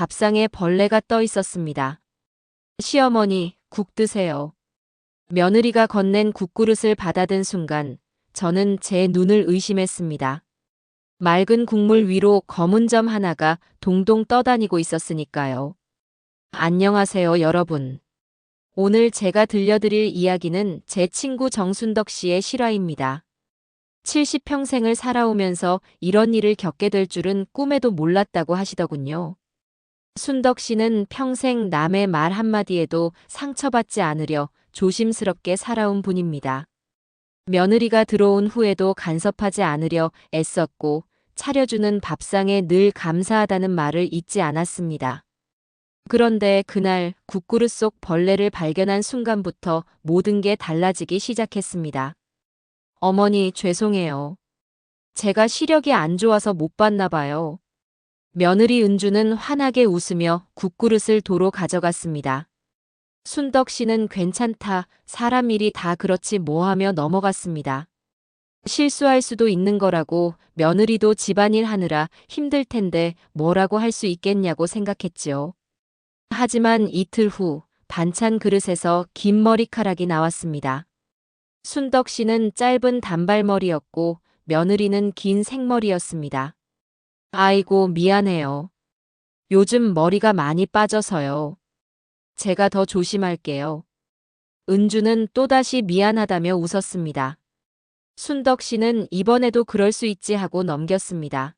밥상에 벌레가 떠 있었습니다. 시어머니, 국 드세요. 며느리가 건넨 국그릇을 받아든 순간 저는 제 눈을 의심했습니다. 맑은 국물 위로 검은 점 하나가 동동 떠다니고 있었으니까요. 안녕하세요, 여러분. 오늘 제가 들려드릴 이야기는 제 친구 정순덕 씨의 실화입니다. 70평생을 살아오면서 이런 일을 겪게 될 줄은 꿈에도 몰랐다고 하시더군요. 순덕 씨는 평생 남의 말 한마디에도 상처받지 않으려 조심스럽게 살아온 분입니다. 며느리가 들어온 후에도 간섭하지 않으려 애썼고 차려주는 밥상에 늘 감사하다는 말을 잊지 않았습니다. 그런데 그날 국그릇 속 벌레를 발견한 순간부터 모든 게 달라지기 시작했습니다. 어머니, 죄송해요. 제가 시력이 안 좋아서 못 봤나 봐요. 며느리 은주는 환하게 웃으며 국그릇을 도로 가져갔습니다. 순덕 씨는 괜찮다, 사람 일이 다 그렇지 뭐 하며 넘어갔습니다. 실수할 수도 있는 거라고, 며느리도 집안일 하느라 힘들 텐데 뭐라고 할 수 있겠냐고 생각했지요. 하지만 이틀 후 반찬 그릇에서 긴 머리카락이 나왔습니다. 순덕 씨는 짧은 단발머리였고 며느리는 긴 생머리였습니다. 아이고, 미안해요. 요즘 머리가 많이 빠져서요. 제가 더 조심할게요. 은주는 또다시 미안하다며 웃었습니다. 순덕 씨는 이번에도 그럴 수 있지 하고 넘겼습니다.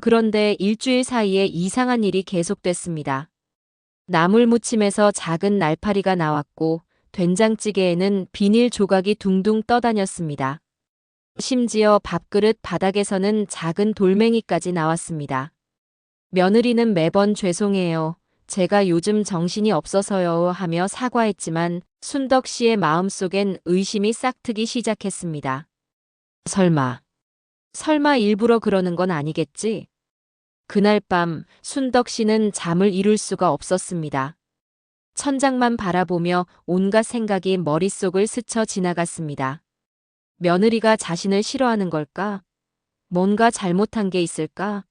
그런데 일주일 사이에 이상한 일이 계속됐습니다. 나물 무침에서 작은 날파리가 나왔고 된장찌개에는 비닐 조각이 둥둥 떠다녔습니다. 심지어 밥그릇 바닥에서는 작은 돌멩이까지 나왔습니다. 며느리는 매번 죄송해요. 제가 요즘 정신이 없어서요 하며 사과했지만 순덕 씨의 마음속엔 의심이 싹트기 시작했습니다. 설마 일부러 그러는 건 아니겠지? 그날 밤 순덕 씨는 잠을 이룰 수가 없었습니다. 천장만 바라보며 온갖 생각이 머릿속을 스쳐 지나갔습니다. 며느리가 자신을 싫어하는 걸까? 뭔가 잘못한 게 있을까?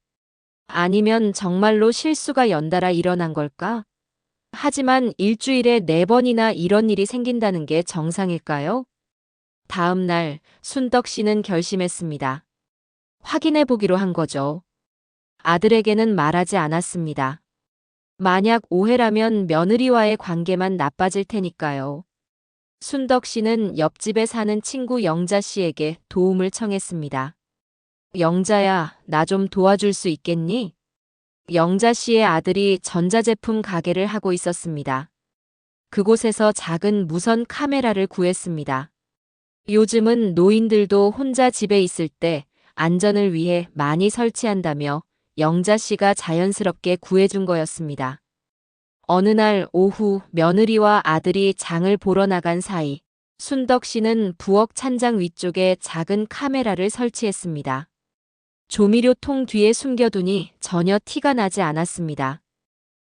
아니면 정말로 실수가 연달아 일어난 걸까? 하지만 일주일에 4번이나 이런 일이 생긴다는 게 정상일까요? 다음 날 순덕 씨는 결심했습니다. 확인해 보기로 한 거죠. 아들에게는 말하지 않았습니다. 만약 오해라면 며느리와의 관계만 나빠질 테니까요. 순덕 씨는 옆집에 사는 친구 영자 씨에게 도움을 청했습니다. 영자야, 나 좀 도와줄 수 있겠니? 영자 씨의 아들이 전자제품 가게를 하고 있었습니다. 그곳에서 작은 무선 카메라를 구했습니다. 요즘은 노인들도 혼자 집에 있을 때 안전을 위해 많이 설치한다며 영자 씨가 자연스럽게 구해준 거였습니다. 어느 날 오후 며느리와 아들이 장을 보러 나간 사이 순덕 씨는 부엌 찬장 위쪽에 작은 카메라를 설치했습니다. 조미료통 뒤에 숨겨두니 전혀 티가 나지 않았습니다.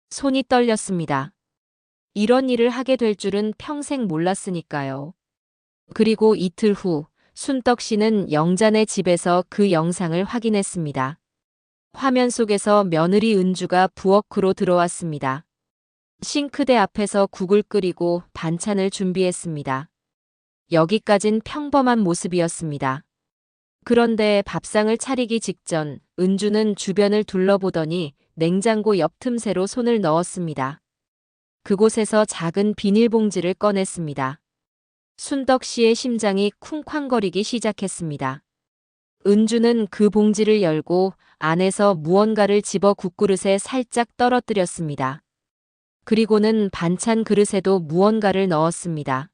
손이 떨렸습니다. 이런 일을 하게 될 줄은 평생 몰랐으니까요. 그리고 이틀 후 순덕 씨는 영자네 집에서 그 영상을 확인했습니다. 화면 속에서 며느리 은주가 부엌으로 들어왔습니다. 싱크대 앞에서 국을 끓이고 반찬을 준비했습니다. 여기까진 평범한 모습이었습니다. 그런데 밥상을 차리기 직전 은주는 주변을 둘러보더니 냉장고 옆 틈새로 손을 넣었습니다. 그곳에서 작은 비닐봉지를 꺼냈습니다. 순덕 씨의 심장이 쿵쾅거리기 시작했습니다. 은주는 그 봉지를 열고 안에서 무언가를 집어 국그릇에 살짝 떨어뜨렸습니다. 그리고는 반찬 그릇에도 무언가를 넣었습니다.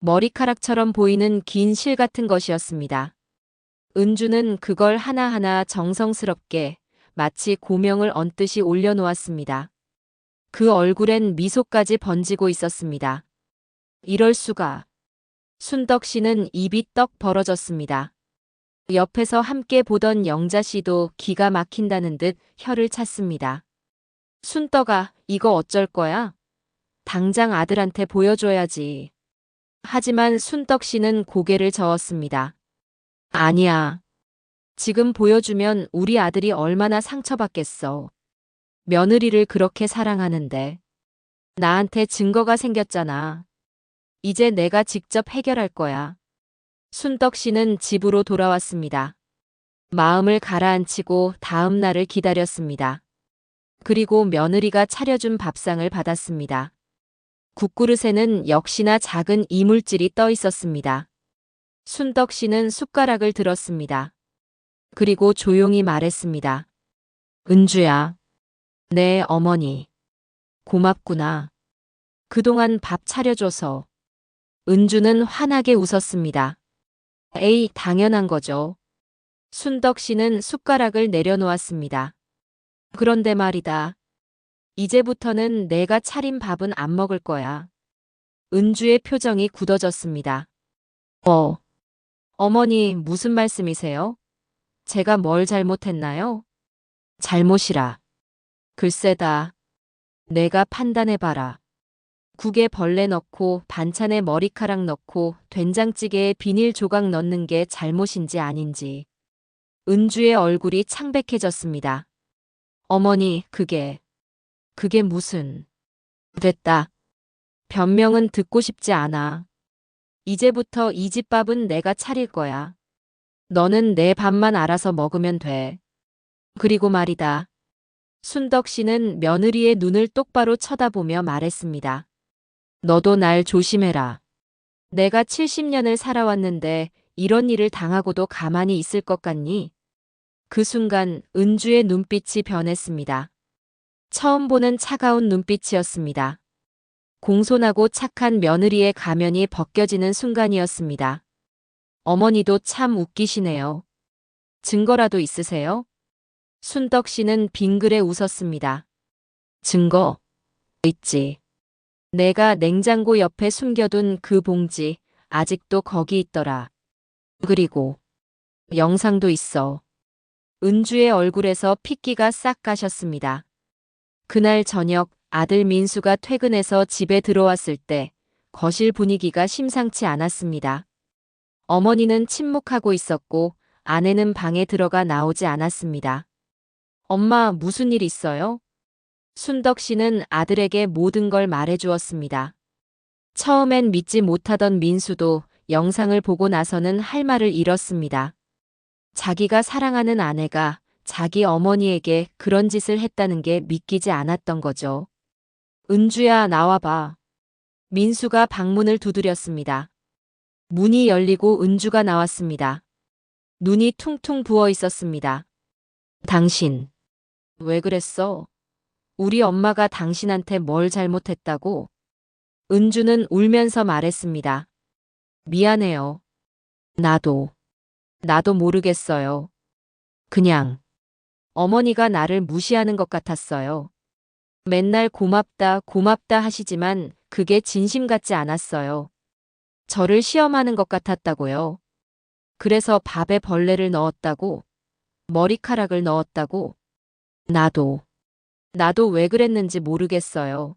머리카락처럼 보이는 긴 실 같은 것이었습니다. 은주는 그걸 하나하나 정성스럽게 마치 고명을 얹듯이 올려놓았습니다. 그 얼굴엔 미소까지 번지고 있었습니다. 이럴 수가. 순덕 씨는 입이 떡 벌어졌습니다. 옆에서 함께 보던 영자 씨도 기가 막힌다는 듯 혀를 찼습니다. 순덕아, 이거 어쩔 거야? 당장 아들한테 보여줘야지. 하지만 순덕 씨는 고개를 저었습니다. 아니야. 지금 보여주면 우리 아들이 얼마나 상처받겠어. 며느리를 그렇게 사랑하는데. 나한테 증거가 생겼잖아. 이제 내가 직접 해결할 거야. 순덕 씨는 집으로 돌아왔습니다. 마음을 가라앉히고 다음 날을 기다렸습니다. 그리고 며느리가 차려준 밥상을 받았습니다. 국그릇에는 역시나 작은 이물질이 떠 있었습니다. 순덕 씨는 숟가락을 들었습니다. 그리고 조용히 말했습니다. 은주야, 내 어머니. 고맙구나. 그동안 밥 차려줘서. 은주는 환하게 웃었습니다. 에이, 당연한 거죠. 순덕 씨는 숟가락을 내려놓았습니다. 그런데 말이다. 이제부터는 내가 차린 밥은 안 먹을 거야. 은주의 표정이 굳어졌습니다. 어머니, 무슨 말씀이세요? 제가 뭘 잘못했나요? 잘못이라. 글쎄다. 내가 판단해봐라. 국에 벌레 넣고 반찬에 머리카락 넣고 된장찌개에 비닐 조각 넣는 게 잘못인지 아닌지. 은주의 얼굴이 창백해졌습니다. 어머니, 그게 무슨. 됐다. 변명은 듣고 싶지 않아. 이제부터 이 집 밥은 내가 차릴 거야. 너는 내 밥만 알아서 먹으면 돼. 그리고 말이다. 순덕 씨는 며느리의 눈을 똑바로 쳐다보며 말했습니다. 너도 날 조심해라. 내가 70년을 살아왔는데 이런 일을 당하고도 가만히 있을 것 같니? 그 순간 은주의 눈빛이 변했습니다. 처음 보는 차가운 눈빛이었습니다. 공손하고 착한 며느리의 가면이 벗겨지는 순간이었습니다. 어머니도 참 웃기시네요. 증거라도 있으세요? 순덕 씨는 빙그레 웃었습니다. 증거? 있지. 내가 냉장고 옆에 숨겨둔 그 봉지, 아직도 거기 있더라. 그리고 영상도 있어. 은주의 얼굴에서 핏기가 싹 가셨습니다. 그날 저녁 아들 민수가 퇴근해서 집에 들어왔을 때 거실 분위기가 심상치 않았습니다. 어머니는 침묵하고 있었고 아내는 방에 들어가 나오지 않았습니다. 엄마, 무슨 일 있어요? 순덕 씨는 아들에게 모든 걸 말해주었습니다. 처음엔 믿지 못하던 민수도 영상을 보고 나서는 할 말을 잃었습니다. 자기가 사랑하는 아내가 자기 어머니에게 그런 짓을 했다는 게 믿기지 않았던 거죠. 은주야, 나와봐. 민수가 방문을 두드렸습니다. 문이 열리고 은주가 나왔습니다. 눈이 퉁퉁 부어 있었습니다. 당신, 왜 그랬어? 우리 엄마가 당신한테 뭘 잘못했다고? 은주는 울면서 말했습니다. 미안해요. 나도 모르겠어요. 그냥 어머니가 나를 무시하는 것 같았어요. 맨날 고맙다, 고맙다 하시지만 그게 진심 같지 않았어요. 저를 시험하는 것 같았다고요. 그래서 밥에 벌레를 넣었다고, 머리카락을 넣었다고. 나도 왜 그랬는지 모르겠어요.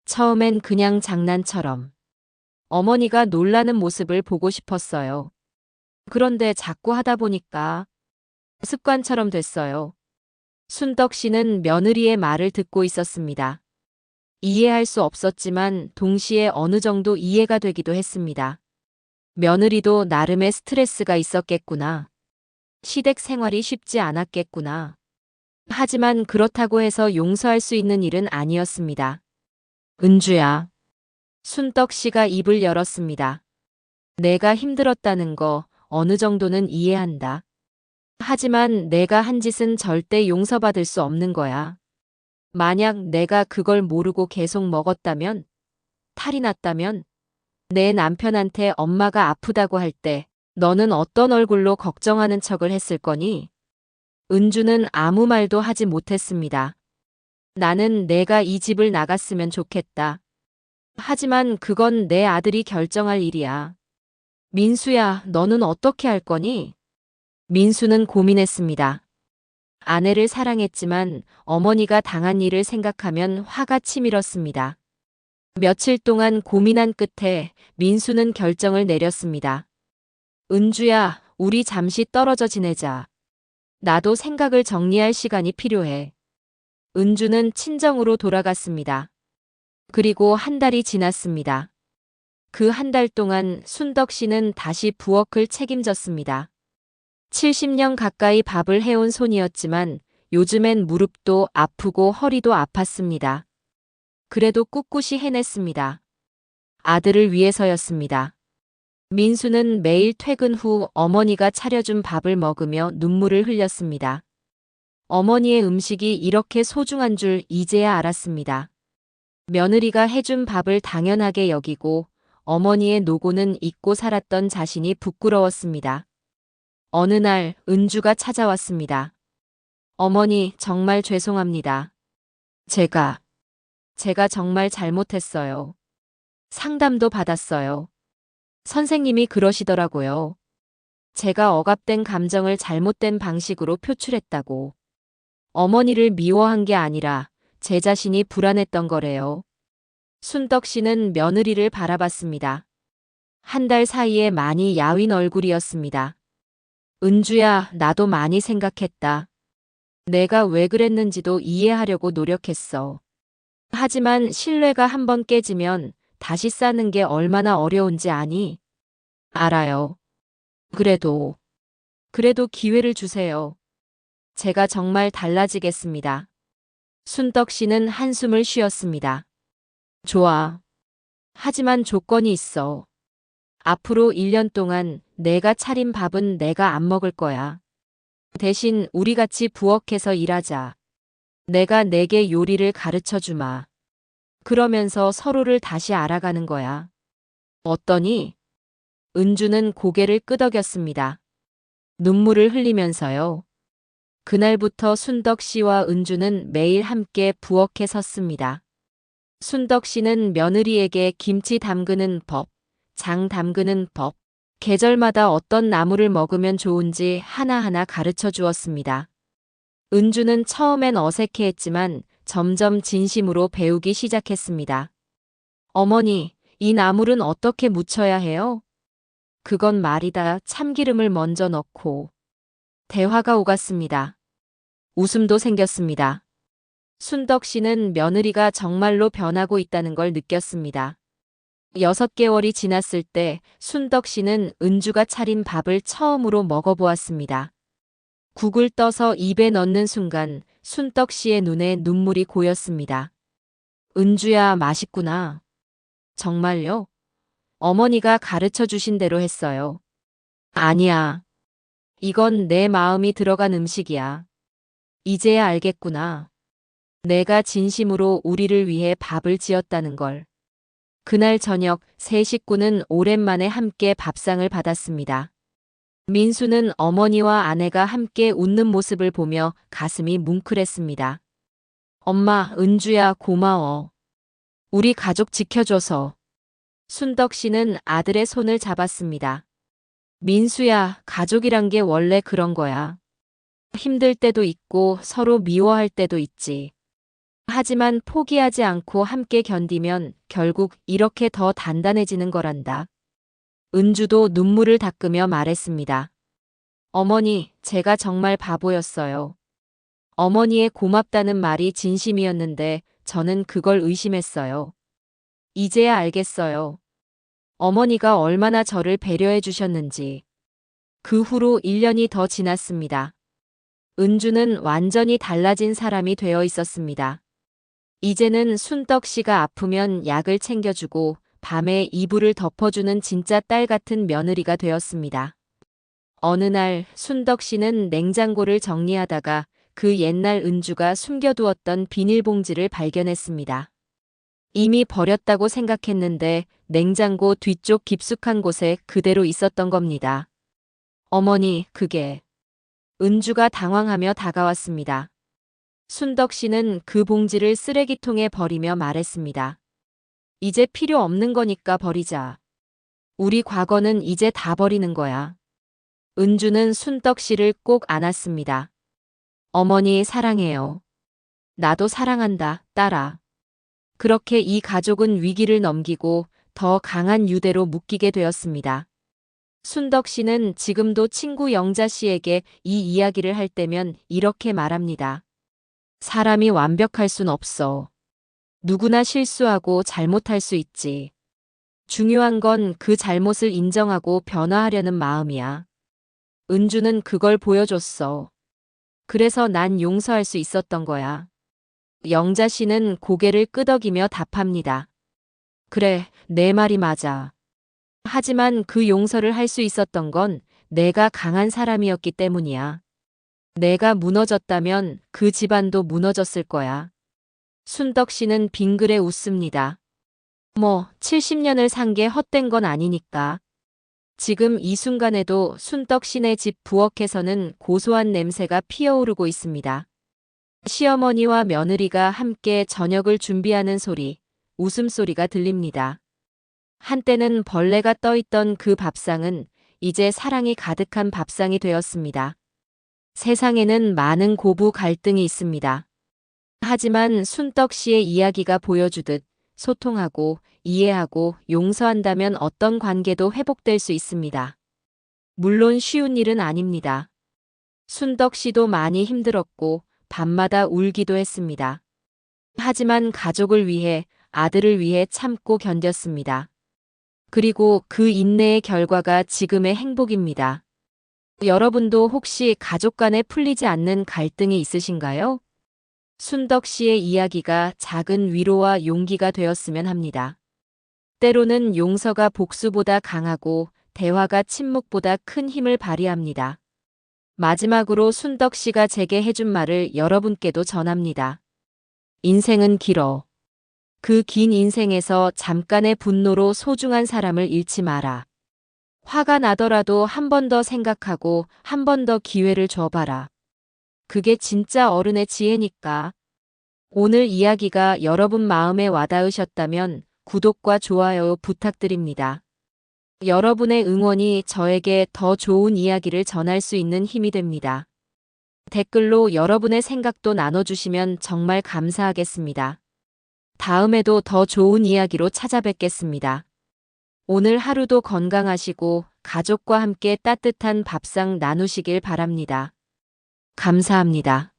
처음엔 그냥 장난처럼. 어머니가 놀라는 모습을 보고 싶었어요. 그런데 자꾸 하다 보니까 습관처럼 됐어요. 순덕 씨는 며느리의 말을 듣고 있었습니다. 이해할 수 없었지만 동시에 어느 정도 이해가 되기도 했습니다. 며느리도 나름의 스트레스가 있었겠구나. 시댁 생활이 쉽지 않았겠구나. 하지만 그렇다고 해서 용서할 수 있는 일은 아니었습니다. 은주야. 순덕 씨가 입을 열었습니다. 내가 힘들었다는 거 어느 정도는 이해한다. 하지만 내가 한 짓은 절대 용서받을 수 없는 거야. 만약 내가 그걸 모르고 계속 먹었다면, 탈이 났다면, 내 남편한테 엄마가 아프다고 할 때 너는 어떤 얼굴로 걱정하는 척을 했을 거니? 은주는 아무 말도 하지 못했습니다. 나는 내가 이 집을 나갔으면 좋겠다. 하지만 그건 내 아들이 결정할 일이야. 민수야, 너는 어떻게 할 거니? 민수는 고민했습니다. 아내를 사랑했지만 어머니가 당한 일을 생각하면 화가 치밀었습니다. 며칠 동안 고민한 끝에 민수는 결정을 내렸습니다. 은주야, 우리 잠시 떨어져 지내자. 나도 생각을 정리할 시간이 필요해. 은주는 친정으로 돌아갔습니다. 그리고 한 달이 지났습니다. 그 한 달 동안 순덕 씨는 다시 부엌을 책임졌습니다. 70년 가까이 밥을 해온 손이었지만 요즘엔 무릎도 아프고 허리도 아팠습니다. 그래도 꿋꿋이 해냈습니다. 아들을 위해서였습니다. 민수는 매일 퇴근 후 어머니가 차려준 밥을 먹으며 눈물을 흘렸습니다. 어머니의 음식이 이렇게 소중한 줄 이제야 알았습니다. 며느리가 해준 밥을 당연하게 여기고 어머니의 노고는 잊고 살았던 자신이 부끄러웠습니다. 어느 날 은주가 찾아왔습니다. 어머니, 정말 죄송합니다. 제가 정말 잘못했어요. 상담도 받았어요. 선생님이 그러시더라고요. 제가 억압된 감정을 잘못된 방식으로 표출했다고. 어머니를 미워한 게 아니라 제 자신이 불안했던 거래요. 순덕 씨는 며느리를 바라봤습니다. 한 달 사이에 많이 야윈 얼굴이었습니다. 은주야, 나도 많이 생각했다. 내가 왜 그랬는지도 이해하려고 노력했어. 하지만 신뢰가 한번 깨지면 다시 쌓는 게 얼마나 어려운지 아니? 알아요. 그래도 기회를 주세요. 제가 정말 달라지겠습니다. 순덕 씨는 한숨을 쉬었습니다. 좋아. 하지만 조건이 있어. 앞으로 1년 동안 내가 차린 밥은 내가 안 먹을 거야. 대신 우리 같이 부엌에서 일하자. 내가 내게 요리를 가르쳐 주마. 그러면서 서로를 다시 알아가는 거야. 어떠니? 은주는 고개를 끄덕였습니다. 눈물을 흘리면서요. 그날부터 순덕 씨와 은주는 매일 함께 부엌에 섰습니다. 순덕 씨는 며느리에게 김치 담그는 법, 장 담그는 법, 계절마다 어떤 나물을 먹으면 좋은지 하나하나 가르쳐 주었습니다. 은주는 처음엔 어색해했지만 점점 진심으로 배우기 시작했습니다. 어머니, 이 나물은 어떻게 무쳐야 해요? 그건 말이다. 참기름을 먼저 넣고. 대화가 오갔습니다. 웃음도 생겼습니다. 순덕 씨는 며느리가 정말로 변하고 있다는 걸 느꼈습니다. 6개월이 지났을 때 순덕 씨는 은주가 차린 밥을 처음으로 먹어보았습니다. 국을 떠서 입에 넣는 순간 순덕 씨의 눈에 눈물이 고였습니다. 은주야, 맛있구나. 정말요? 어머니가 가르쳐 주신 대로 했어요. 아니야. 이건 내 마음이 들어간 음식이야. 이제야 알겠구나. 내가 진심으로 우리를 위해 밥을 지었다는 걸. 그날 저녁 세 식구는 오랜만에 함께 밥상을 받았습니다. 민수는 어머니와 아내가 함께 웃는 모습을 보며 가슴이 뭉클했습니다. 엄마, 은주야, 고마워. 우리 가족 지켜줘서. 순덕 씨는 아들의 손을 잡았습니다. 민수야, 가족이란 게 원래 그런 거야. 힘들 때도 있고 서로 미워할 때도 있지. 하지만 포기하지 않고 함께 견디면 결국 이렇게 더 단단해지는 거란다. 은주도 눈물을 닦으며 말했습니다. 어머니, 제가 정말 바보였어요. 어머니의 고맙다는 말이 진심이었는데 저는 그걸 의심했어요. 이제야 알겠어요. 어머니가 얼마나 저를 배려해 주셨는지. 그 후로 1년이 더 지났습니다. 은주는 완전히 달라진 사람이 되어 있었습니다. 이제는 순덕 씨가 아프면 약을 챙겨주고 밤에 이불을 덮어주는 진짜 딸 같은 며느리가 되었습니다. 어느 날 순덕 씨는 냉장고를 정리하다가 그 옛날 은주가 숨겨두었던 비닐봉지를 발견했습니다. 이미 버렸다고 생각했는데 냉장고 뒤쪽 깊숙한 곳에 그대로 있었던 겁니다. 어머니, 그게. 은주가 당황하며 다가왔습니다. 순덕 씨는 그 봉지를 쓰레기통에 버리며 말했습니다. 이제 필요 없는 거니까 버리자. 우리 과거는 이제 다 버리는 거야. 은주는 순덕 씨를 꼭 안았습니다. 어머니, 사랑해요. 나도 사랑한다, 딸아. 그렇게 이 가족은 위기를 넘기고 더 강한 유대로 묶이게 되었습니다. 순덕 씨는 지금도 친구 영자 씨에게 이 이야기를 할 때면 이렇게 말합니다. 사람이 완벽할 순 없어. 누구나 실수하고 잘못할 수 있지. 중요한 건 그 잘못을 인정하고 변화하려는 마음이야. 은주는 그걸 보여줬어. 그래서 난 용서할 수 있었던 거야. 영자 씨는 고개를 끄덕이며 답합니다. 그래, 내 말이 맞아. 하지만 그 용서를 할 수 있었던 건 내가 강한 사람이었기 때문이야. 내가 무너졌다면 그 집안도 무너졌을 거야. 순덕 씨는 빙그레 웃습니다. 70년을 산 게 헛된 건 아니니까. 지금 이 순간에도 순덕 씨네 집 부엌에서는 고소한 냄새가 피어오르고 있습니다. 시어머니와 며느리가 함께 저녁을 준비하는 소리, 웃음소리가 들립니다. 한때는 벌레가 떠있던 그 밥상은 이제 사랑이 가득한 밥상이 되었습니다. 세상에는 많은 고부 갈등이 있습니다. 하지만 순덕 씨의 이야기가 보여주듯 소통하고 이해하고 용서한다면 어떤 관계도 회복될 수 있습니다. 물론 쉬운 일은 아닙니다. 순덕 씨도 많이 힘들었고 밤마다 울기도 했습니다. 하지만 가족을 위해 아들을 위해 참고 견뎠습니다. 그리고 그 인내의 결과가 지금의 행복입니다. 여러분도 혹시 가족 간에 풀리지 않는 갈등이 있으신가요? 순덕 씨의 이야기가 작은 위로와 용기가 되었으면 합니다. 때로는 용서가 복수보다 강하고 대화가 침묵보다 큰 힘을 발휘합니다. 마지막으로 순덕 씨가 제게 해준 말을 여러분께도 전합니다. 인생은 길어. 그 긴 인생에서 잠깐의 분노로 소중한 사람을 잃지 마라. 화가 나더라도 한 번 더 생각하고 한 번 더 기회를 줘봐라. 그게 진짜 어른의 지혜니까. 오늘 이야기가 여러분 마음에 와닿으셨다면 구독과 좋아요 부탁드립니다. 여러분의 응원이 저에게 더 좋은 이야기를 전할 수 있는 힘이 됩니다. 댓글로 여러분의 생각도 나눠주시면 정말 감사하겠습니다. 다음에도 더 좋은 이야기로 찾아뵙겠습니다. 오늘 하루도 건강하시고 가족과 함께 따뜻한 밥상 나누시길 바랍니다. 감사합니다.